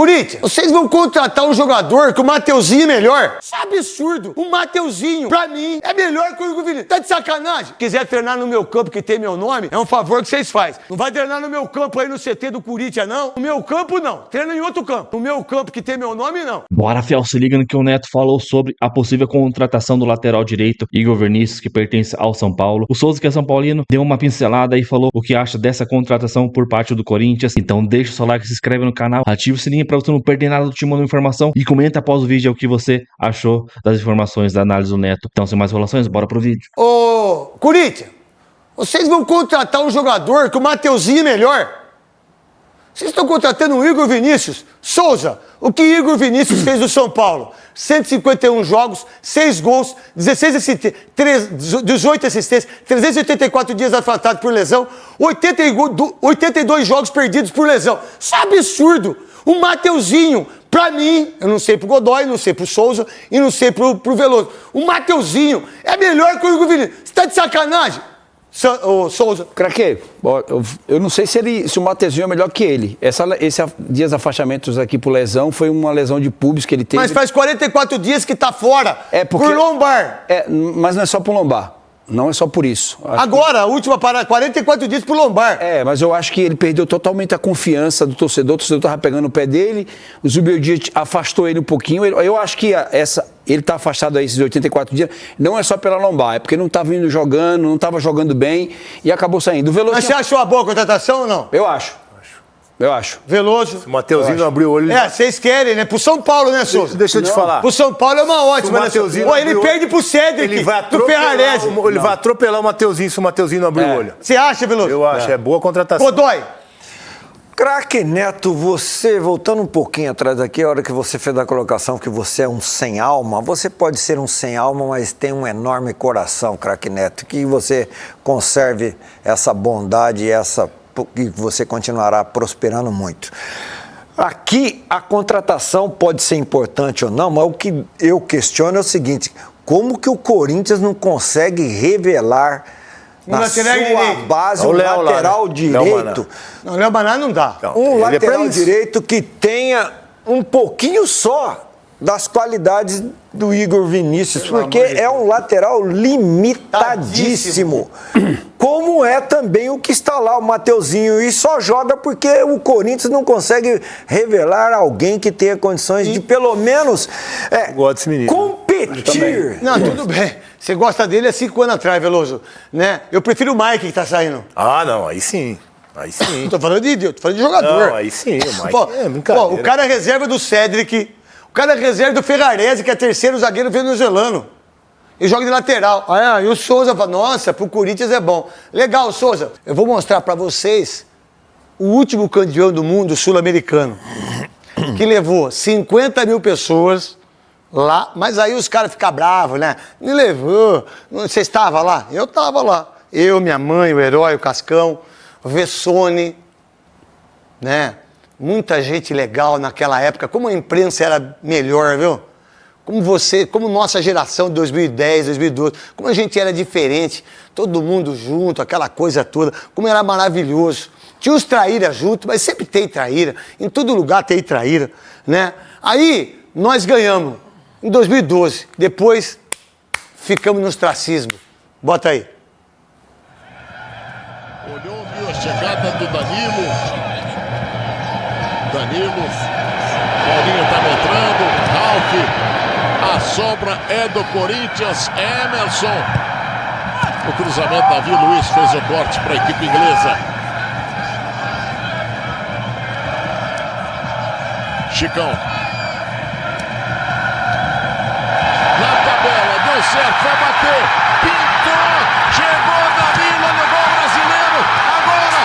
Corinthians, vocês vão contratar um jogador que o Mateuzinho é melhor? Isso é absurdo. O Mateuzinho, pra mim, é melhor que o Igor Vinícius. Tá de sacanagem? Se quiser treinar no meu campo que tem meu nome, é um favor que vocês fazem. Não vai treinar no meu campo aí no CT do Corinthians, não. No meu campo, não. Treina em outro campo. No meu campo que tem meu nome, não. Bora, Fiel, se liga no que o Neto falou sobre a possível contratação do lateral direito Igor Vinícius, que pertence ao São Paulo. O Souza, que é São Paulino, deu uma pincelada e falou o que acha dessa contratação por parte do Corinthians. Então deixa o seu like, se inscreve no canal, ativa o sininho pra você não perder nada do Timão da Informação e comenta após o vídeo o que você achou das informações da análise do Neto. Então, sem mais enrolações, bora pro vídeo. Ô, Corinthians, vocês vão contratar um jogador que o Mateuzinho é melhor? Vocês estão contratando o Igor Vinícius. Souza, o que Igor Vinícius fez no São Paulo? 151 jogos, 6 gols, 18 assistências, 384 dias afastado por lesão, 82 jogos perdidos por lesão. Isso é absurdo. O Mateuzinho, pra mim, eu não sei pro Godoy, não sei pro Souza e não sei pro Veloso. O Mateuzinho é melhor que o Igor Vinícius. Você tá de sacanagem? Souza. Craque, eu não sei se o Mateuzinho é melhor que ele. Esses dias afastamentos aqui por lesão foi uma lesão de pubis que ele teve. Mas faz 44 dias que tá fora. Por lombar. Mas não é só por lombar. Não é só por isso. Agora, a última parada, 44 dias por lombar. Mas eu acho que ele perdeu totalmente a confiança do torcedor. O torcedor estava pegando o pé dele, o Zubeldia afastou ele um pouquinho. Eu acho que ele está afastado aí esses 84 dias, não é só pela lombar, é porque não estava indo jogando, não estava jogando bem e acabou saindo. O Veloso. Mas você achou a boa contratação ou não? Eu acho. Veloso. O Mateuzinho não abriu o olho. Vocês querem, né? Pro São Paulo, né, Souza? Deixa eu te falar. Pro São Paulo é uma ótima, né? Ele perde pro Cedric, do Ferrarese. Ele vai atropelar o Mateuzinho se o Mateuzinho não abrir o olho. Você acha, Veloso? Eu acho, é boa contratação. Godoy. Craque Neto, você, voltando um pouquinho atrás aqui, a hora que você fez a colocação que você é um sem alma, você pode ser um sem alma, mas tem um enorme coração, Craque Neto, que você conserve essa bondade e você continuará prosperando muito. Aqui, a contratação pode ser importante ou não, mas o que eu questiono é o seguinte, como que o Corinthians não consegue revelar na sua base um lateral direito? Não, o Léo Maná não dá. Um lateral direito que tenha um pouquinho só das qualidades do Igor Vinícius, porque é um lateral limitadíssimo. Como é também o que está lá, o Mateuzinho, e só joga porque o Corinthians não consegue revelar alguém que tenha condições de, pelo menos, competir. Não, tudo bem. Você gosta dele há 5 anos atrás, Veloso, né? Eu prefiro o Mike que tá saindo. Ah, não, aí sim. Aí sim. Tô falando de jogador. Não, aí sim, o Mike é brincadeira. O cara é reserva do Cedric, o cara é reserva do Ferrarese, que é terceiro zagueiro venezuelano. E joga de lateral. E o Souza fala, nossa, pro Corinthians é bom. Legal, Souza. Eu vou mostrar pra vocês o último campeão do mundo sul-americano, que levou 50 mil pessoas lá, mas aí os caras ficam bravos, né? Me levou. Você estava lá? Eu estava lá. Eu, minha mãe, o Herói, o Cascão, o Vessone, né? Muita gente legal naquela época. Como a imprensa era melhor, viu? Como nossa geração de 2010, 2012, como a gente era diferente, todo mundo junto, aquela coisa toda, como era maravilhoso. Tinha os traíra junto, mas sempre tem traíra, em todo lugar tem traíra, né? Aí, nós ganhamos em 2012, depois ficamos no ostracismo. Bota aí. Olhou, viu a chegada do Danilo. Paulinho tá entrando, Ralf. A sobra é do Corinthians, Emerson. O cruzamento, Davi Luiz fez o corte para a equipe inglesa. Chicão. Na tabela, deu certo, vai bater. Pintou, chegou Danilo, levou o brasileiro. Agora.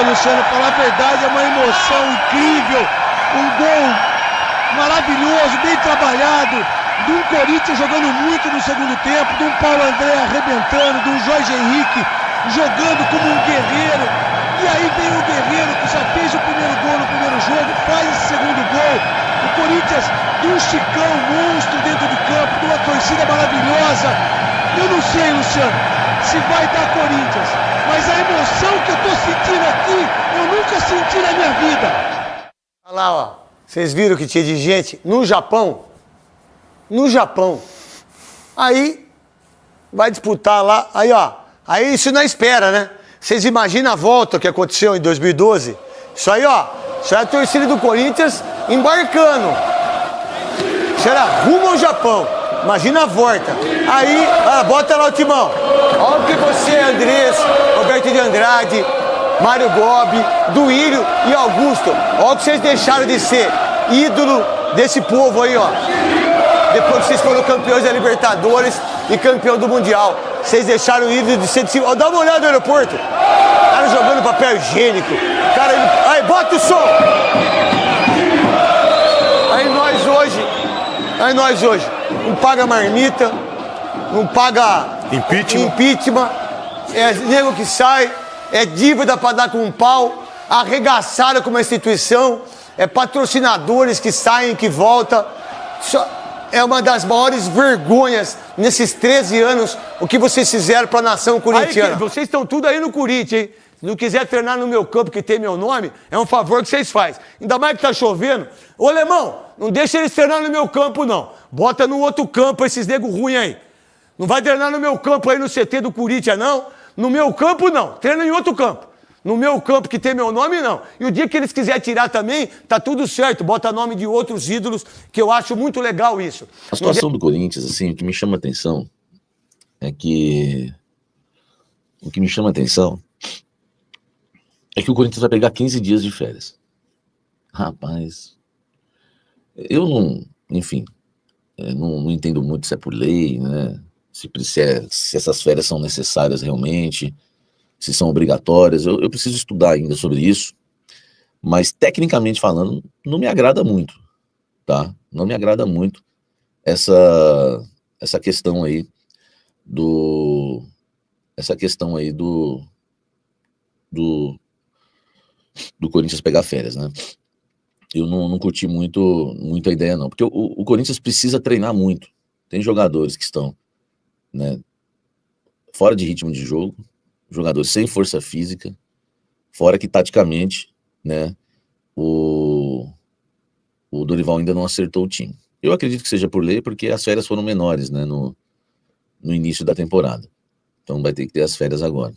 Luciano, falar a verdade, é uma emoção incrível, um gol maravilhoso, bem trabalhado, de um Corinthians jogando muito no segundo tempo, de um Paulo André arrebentando, de um Jorge Henrique jogando como um guerreiro, e aí vem o Guerreiro que já fez o primeiro gol no primeiro jogo, faz esse segundo gol, o Corinthians de um Chicão monstro dentro de campo, de uma torcida maravilhosa. Eu não sei, Luciano, se vai dar Corinthians, mas a emoção que eu tô sentindo aqui, eu nunca senti na minha vida. Olha lá, ó. Vocês viram que tinha de gente no Japão? No Japão. Aí, vai disputar lá. Aí, ó. Aí isso não espera, né? Vocês imaginam a volta que aconteceu em 2012? Isso aí, ó. Isso é a torcida do Corinthians embarcando. Isso era rumo ao Japão. Imagina a volta. Aí, bota lá o timão. Olha o que você, Andrés, Roberto de Andrade, Mário Gobi, Duílio e Augusto. Olha o que vocês deixaram de ser ídolo desse povo aí, ó. Depois que vocês foram campeões da Libertadores e campeão do Mundial. Vocês deixaram o ídolo de ser de cima. Ó, dá uma olhada no aeroporto. O cara jogando papel higiênico. O cara... Aí, bota o som. Aí nós hoje não paga marmita, não paga impeachment, é nego que sai, é dívida para dar com um pau, arregaçaram com uma instituição, é patrocinadores que saem, que voltam. É uma das maiores vergonhas nesses 13 anos o que vocês fizeram para a nação corintiana. Aí, vocês estão tudo aí no Corinthians, hein? Se não quiser treinar no meu campo que tem meu nome, é um favor que vocês fazem. Ainda mais que tá chovendo. Ô, Lemão, não deixa eles treinar no meu campo, não. Bota no outro campo esses nego ruins aí. Não vai treinar no meu campo aí no CT do Corinthians, não. No meu campo, não. Treina em outro campo. No meu campo que tem meu nome, não. E o dia que eles quiserem tirar também, tá tudo certo. Bota nome de outros ídolos, que eu acho muito legal isso. A situação do Corinthians, assim, o que me chama atenção é que... O que me chama atenção é que o Corinthians vai pegar 15 dias de férias. Rapaz, eu não... Enfim, não entendo muito se é por lei, né? Se essas férias são necessárias realmente, se são obrigatórias. Eu preciso estudar ainda sobre isso, mas tecnicamente falando, não me agrada muito, tá? Não me agrada muito essa questão aí do Corinthians pegar férias, né? Eu não curti muito a ideia, não, porque o Corinthians precisa treinar muito. Tem jogadores que estão, né, fora de ritmo de jogo, jogadores sem força física, fora que taticamente, né, o Dorival ainda não acertou o time. Eu acredito que seja por lei, porque as férias foram menores, né, no início da temporada. Então vai ter que ter as férias agora.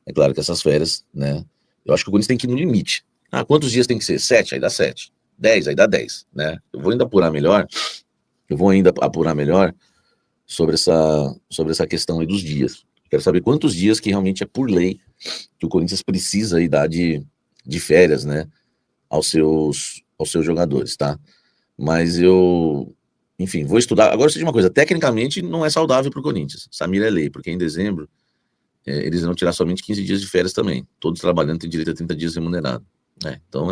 É claro que essas férias, né, eu acho que o Corinthians tem que ir no limite. Ah, quantos dias tem que ser? 7, aí dá 7. 10, aí dá 10, né? Eu vou ainda apurar melhor sobre essa questão aí dos dias. Quero saber quantos dias que realmente é por lei que o Corinthians precisa aí dar de férias, né, aos seus jogadores, tá? Mas enfim, vou estudar. Agora, eu sei de uma coisa, tecnicamente não é saudável para o Corinthians. Samir é lei, porque em dezembro eles vão tirar somente 15 dias de férias também. Todos trabalhando têm direito a 30 dias remunerado. Então,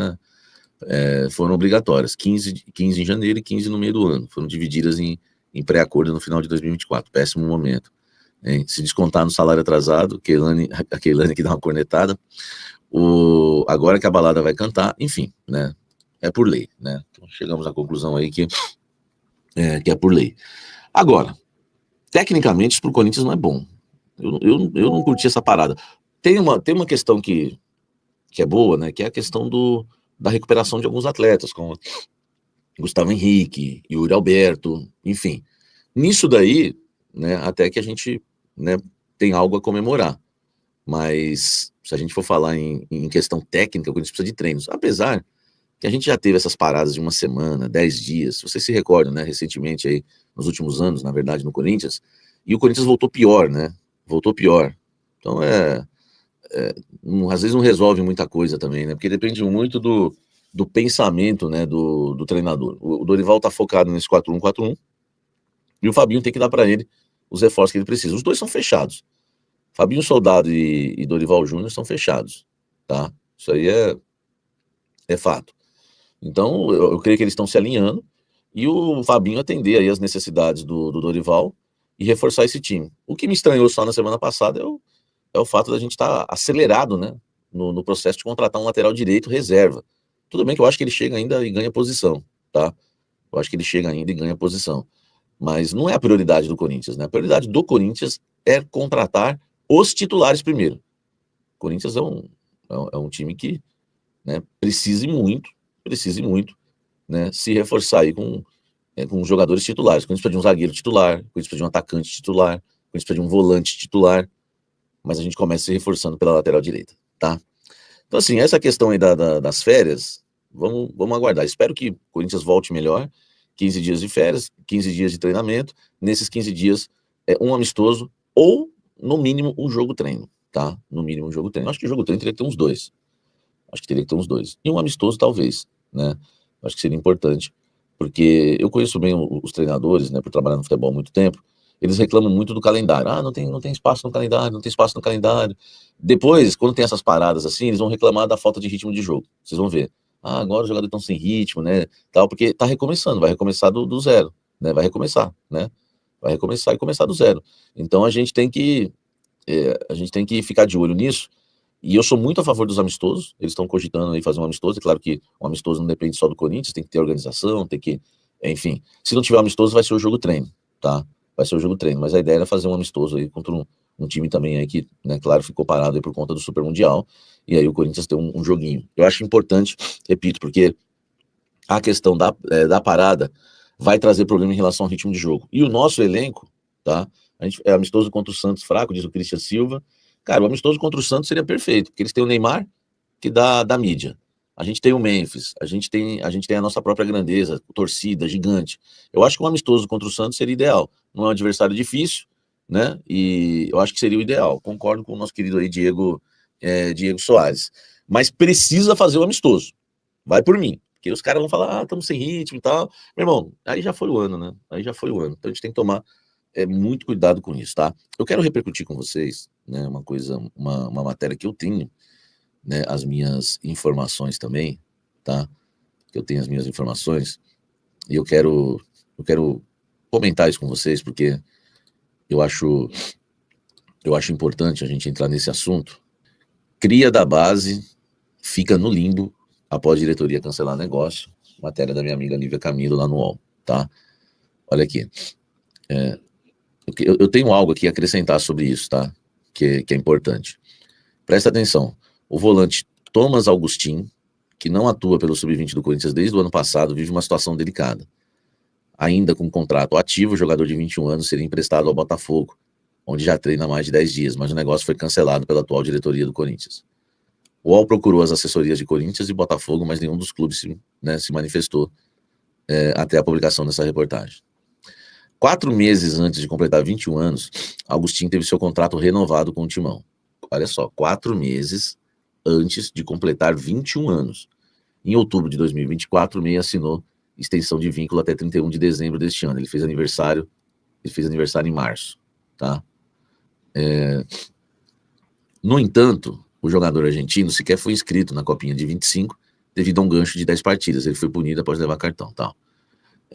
foram obrigatórias. 15 em janeiro e 15 no meio do ano. Foram divididas em pré-acordo no final de 2024. Péssimo momento. Se descontar no salário atrasado, a Keilane aqui dá uma cornetada. Agora que a balada vai cantar, enfim, né? É por lei, né? Então, chegamos à conclusão aí que é por lei. Agora, tecnicamente, isso pro Corinthians não é bom. Eu não curti essa parada. Tem uma questão que é boa, né? Que é a questão da recuperação de alguns atletas, como Gustavo Henrique, Yuri Alberto, enfim. Nisso daí, né, até que a gente, né, tem algo a comemorar. Mas se a gente for falar em questão técnica, o Corinthians precisa de treinos. Apesar que a gente já teve essas paradas de uma semana, 10 dias, se vocês se recordam, né, recentemente aí, nos últimos anos, na verdade, no Corinthians, e o Corinthians voltou pior, né? Voltou pior. Então às vezes não resolve muita coisa também, né? Porque depende muito do pensamento, né, do treinador. O Dorival tá focado nesse 4-1-4-1 e o Fabinho tem que dar para ele os reforços que ele precisa. Os dois são fechados. Fabinho Soldado e Dorival Júnior são fechados, tá? Isso aí é fato. Então, eu creio que eles estão se alinhando e o Fabinho atender aí as necessidades do Dorival e reforçar esse time. O que me estranhou só na semana passada é o fato da gente estar acelerado, né, no processo de contratar um lateral direito reserva. Tudo bem que eu acho que ele chega ainda e ganha posição, tá? Eu acho que ele chega ainda e ganha posição. Mas não é a prioridade do Corinthians, né? A prioridade do Corinthians é contratar os titulares primeiro. O Corinthians é um time que, né, precise muito, né, se reforçar aí com jogadores titulares. O Corinthians precisa de um zagueiro titular, o Corinthians precisa de um atacante titular, o Corinthians precisa de um volante titular, mas a gente começa se reforçando pela lateral direita, tá? Então, assim, essa questão aí das férias, vamos aguardar. Espero que o Corinthians volte melhor. 15 dias de férias, 15 dias de treinamento. Nesses 15 dias, um amistoso ou, no mínimo, um jogo-treino, tá? No mínimo, um jogo-treino. Acho que o jogo-treino teria que ter uns 2. E um amistoso, talvez, né? Acho que seria importante, porque eu conheço bem os treinadores, né, por trabalhar no futebol há muito tempo. Eles reclamam muito do calendário. Ah, não tem espaço no calendário, não tem espaço no calendário. Depois, quando tem essas paradas assim, eles vão reclamar da falta de ritmo de jogo. Vocês vão ver. Ah, agora os jogadores estão sem ritmo, né? Tal, porque tá recomeçando, vai recomeçar do zero, né? Vai recomeçar, né? Vai recomeçar e começar do zero. Então a gente tem que ficar de olho nisso. E eu sou muito a favor dos amistosos. Eles estão cogitando aí fazer um amistoso. É claro que um amistoso não depende só do Corinthians, tem que ter organização, tem que, enfim. Se não tiver amistoso, vai ser o jogo treino, tá? Vai ser o jogo treino. Mas a ideia era fazer um amistoso aí contra um time também aí que, né, claro, ficou parado aí por conta do Super Mundial. E aí o Corinthians tem um joguinho. Eu acho importante, repito, porque a questão da parada vai trazer problema em relação ao ritmo de jogo. E o nosso elenco, tá? A gente é amistoso contra o Santos fraco, diz o Christian Silva. Cara, o amistoso contra o Santos seria perfeito, porque eles têm o Neymar, que dá da mídia. A gente tem o Memphis, a gente tem a nossa própria grandeza, torcida gigante. Eu acho que um amistoso contra o Santos seria ideal. Não é um adversário difícil, né? E eu acho que seria o ideal. Concordo com o nosso querido aí Diego Soares. Mas precisa fazer o amistoso. Vai por mim. Porque os caras vão falar, estamos sem ritmo e tal. Meu irmão, aí já foi o ano, né? Aí já foi o ano. Então a gente tem que tomar muito cuidado com isso, tá? Eu quero repercutir com vocês, né, uma matéria que eu tenho, né, as minhas informações também, tá? Eu tenho as minhas informações e eu quero comentar isso com vocês porque eu acho importante a gente entrar nesse assunto. Cria da base fica no limbo após a diretoria cancelar negócio. Matéria da minha amiga Lívia Camilo lá no UOL, tá? Olha aqui. Eu tenho algo aqui a acrescentar sobre isso, tá? Que é importante. Presta atenção. O volante Thomas Augustin, que não atua pelo Sub-20 do Corinthians desde o ano passado, vive uma situação delicada. Ainda com contrato ativo, o jogador de 21 anos seria emprestado ao Botafogo, onde já treina há mais de 10 dias, mas o negócio foi cancelado pela atual diretoria do Corinthians. O UOL procurou as assessorias de Corinthians e Botafogo, mas nenhum dos clubes se manifestou até a publicação dessa reportagem. 4 meses antes de completar 21 anos, Augustin teve seu contrato renovado com o Timão. Olha só, 4 meses antes de completar 21 anos. Em outubro de 2024, o Meia assinou extensão de vínculo até 31 de dezembro deste ano. Ele fez aniversário em março, tá? No entanto, o jogador argentino sequer foi inscrito na Copinha de 25 devido a um gancho de 10 partidas. Ele foi punido após levar cartão, tá?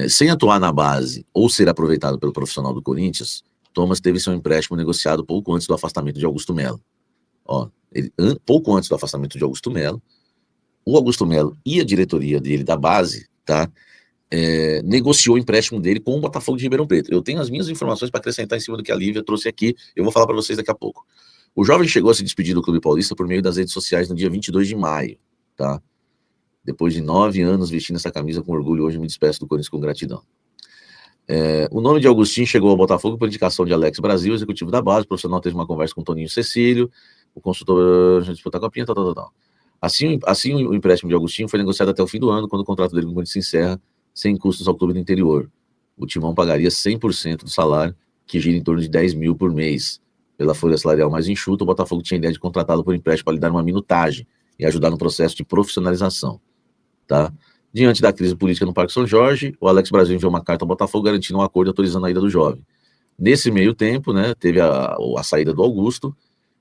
Sem atuar na base ou ser aproveitado pelo profissional do Corinthians, Thomas teve seu empréstimo negociado pouco antes do afastamento de Augusto Melo. Pouco antes do afastamento de Augusto Melo, o Augusto Melo e a diretoria dele da base, tá, negociou o empréstimo dele com o Botafogo de Ribeirão Preto. Eu tenho as minhas informações para acrescentar em cima do que a Lívia trouxe aqui, eu vou falar para vocês daqui a pouco. O jovem chegou a se despedir do Clube Paulista por meio das redes sociais no dia 22 de maio, tá? Depois de 9 anos vestindo essa camisa com orgulho, hoje me despeço do Corinthians com gratidão. O nome de Augustin chegou ao Botafogo por indicação de Alex Brasil, executivo da base. O profissional teve uma conversa com Toninho Cecílio, o consultor disputar a copinha, tal. Assim, o empréstimo de Augustin foi negociado até o fim do ano, quando o contrato dele com o Corinthians se encerra, sem custos ao clube do interior. O Timão pagaria 100% do salário, que gira em torno de 10 mil por mês. Pela folha salarial mais enxuta, o Botafogo tinha a ideia de contratá-lo por empréstimo para lhe dar uma minutagem e ajudar no processo de profissionalização. Tá? Diante da crise política no Parque São Jorge, o Alex Brasil enviou uma carta ao Botafogo garantindo um acordo autorizando a ida do jovem. Nesse meio tempo, né, teve a saída do Augusto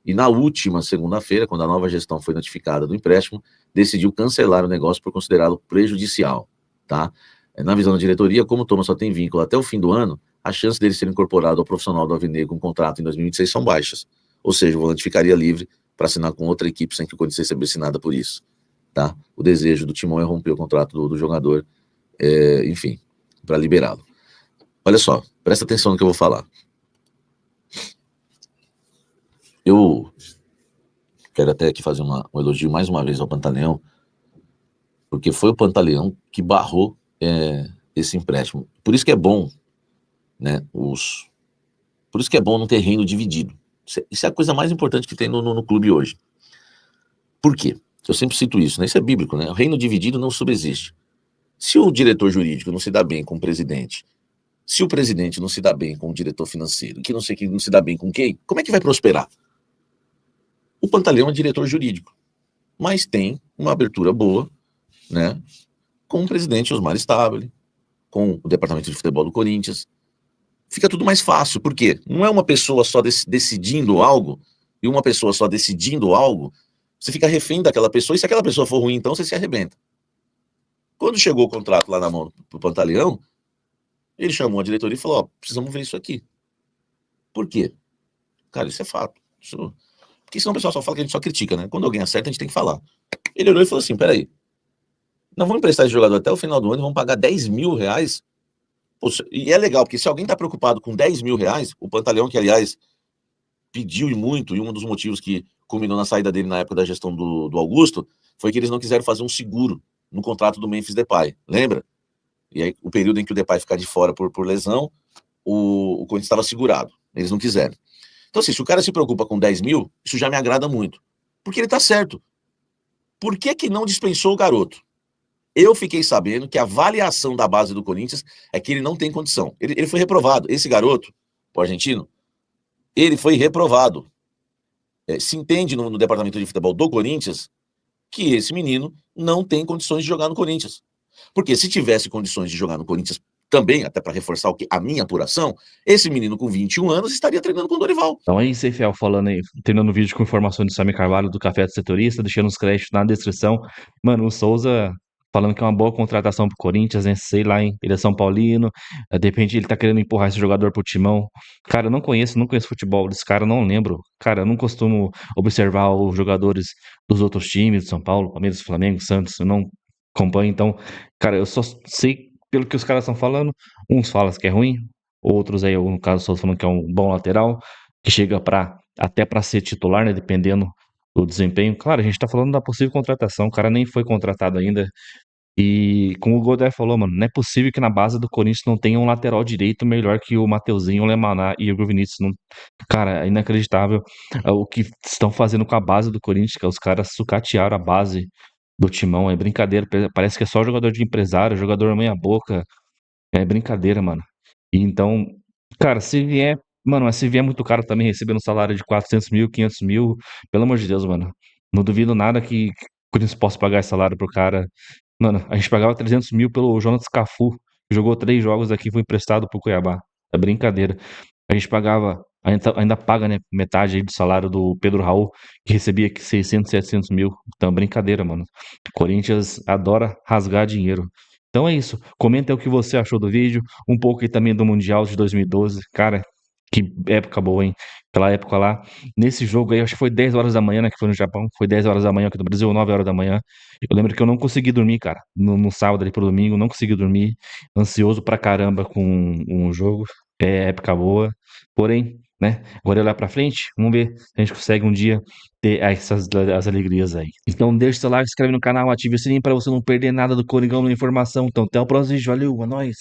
E na última segunda-feira, quando a nova gestão foi notificada do empréstimo, decidiu cancelar o negócio por considerá-lo prejudicial, tá? Na visão da diretoria, como o Thomas só tem vínculo até o fim do ano, a chance dele ser incorporado ao profissional do Alvinegro com contrato em 2026 são baixas. Ou seja, o volante ficaria livre para assinar com outra equipe sem que o Corinthians recebesse nada por isso, tá? O desejo do Timão é romper o contrato do jogador, enfim, para liberá-lo. Olha só, presta atenção no que eu vou falar. Eu quero até aqui fazer um elogio mais uma vez ao Pantaleão, porque foi o Pantaleão que barrou esse empréstimo. Por isso que é bom, né? Por isso que é bom não ter reino dividido. Isso é a coisa mais importante que tem no clube hoje. Por quê? Eu sempre cito isso, né? Isso é bíblico, né? O reino dividido não subsiste. Se o diretor jurídico não se dá bem com o presidente, se o presidente não se dá bem com o diretor financeiro, que não sei quem não se dá bem com quem, como é que vai prosperar? O Pantaleão é diretor jurídico, mas tem uma abertura boa, né, com o presidente Osmar Stabile, com o departamento de futebol do Corinthians. Fica tudo mais fácil, porque não é uma pessoa só decidindo algo, e uma pessoa só decidindo algo, você fica refém daquela pessoa, e se aquela pessoa for ruim, então você se arrebenta. Quando chegou o contrato lá na mão do Pantaleão, ele chamou a diretoria e falou, precisamos ver isso aqui. Por quê? Cara, isso é fato. Porque senão o pessoal só fala que a gente só critica, né? Quando alguém acerta, a gente tem que falar. Ele olhou e falou assim, peraí, nós vamos emprestar esse jogador até o final do ano e vamos pagar 10 mil reais? Poxa, e é legal, porque se alguém está preocupado com 10 mil reais, o Pantaleão, que aliás pediu e muito, e um dos motivos que culminou na saída dele na época da gestão do Augusto, foi que eles não quiseram fazer um seguro no contrato do Memphis Depay, lembra? E aí o período em que o Depay ficar de fora por lesão, o Corinthians estava segurado, eles não quiseram. Então, assim, se o cara se preocupa com 10 mil, isso já me agrada muito. Porque ele tá certo. Por que não dispensou o garoto? Eu fiquei sabendo que a avaliação da base do Corinthians é que ele não tem condição. Ele foi reprovado. Esse garoto, o argentino, ele foi reprovado. Se entende no departamento de futebol do Corinthians que esse menino não tem condições de jogar no Corinthians. Porque se tivesse condições de jogar no Corinthians também, até para reforçar a minha apuração, esse menino com 21 anos estaria treinando com o Dorival. Então aí, Seifiel falando aí, terminando o vídeo com informações do Samir Carvalho do Café do Setorista, deixando os créditos na descrição. Mano, o Souza falando que é uma boa contratação pro Corinthians, né? Sei lá, hein? Ele é São Paulino, de repente ele tá querendo empurrar esse jogador pro Timão. Cara, eu não conheço futebol desse cara, não lembro. Cara, eu não costumo observar os jogadores dos outros times, do São Paulo, Palmeiras, Flamengo, Santos, eu não acompanho, então, cara, eu só sei pelo que os caras estão falando. Uns falam que é ruim, outros aí, no caso, estou falando que é um bom lateral, que chega até para ser titular, né, dependendo do desempenho. Claro, a gente tá falando da possível contratação, o cara nem foi contratado ainda. E como o Godoy falou, mano, não é possível que na base do Corinthians não tenha um lateral direito melhor que o Mateuzinho, o Lemaná e o Vinícius. Não... Cara, é inacreditável o que estão fazendo com a base do Corinthians, que os caras sucatearam a base do Timão. É brincadeira, parece que é só jogador de empresário, jogador meia-boca. É brincadeira, mano. E então, cara, se vier, mano, mas se vier muito caro também, recebendo um salário de 400 mil, 500 mil, pelo amor de Deus, mano. Não duvido nada que o Corinthians possa pagar esse salário pro cara. Mano, a gente pagava 300 mil pelo Jonas Cafu, que jogou 3 jogos aqui e foi emprestado pro Cuiabá. É brincadeira. A gente pagava, ainda paga, né, metade aí do salário do Pedro Raul, que recebia aqui 600, 700 mil. Então, brincadeira, mano. Corinthians adora rasgar dinheiro. Então é isso. Comenta aí o que você achou do vídeo, um pouco aí também do Mundial de 2012. Cara, que época boa, hein? Aquela época lá, nesse jogo aí, acho que foi 10 horas da manhã, né, que foi no Japão, foi 10 horas da manhã aqui no Brasil, 9 horas da manhã. Eu lembro que eu não consegui dormir, cara, no sábado ali pro domingo, não consegui dormir, ansioso pra caramba com um jogo, época boa, porém, né, agora olhar pra frente, vamos ver se a gente consegue um dia ter as alegrias aí. Então deixa o seu like, se inscreve no canal, ative o sininho pra você não perder nada do Coringão na informação. Então até o próximo vídeo, valeu, é nóis!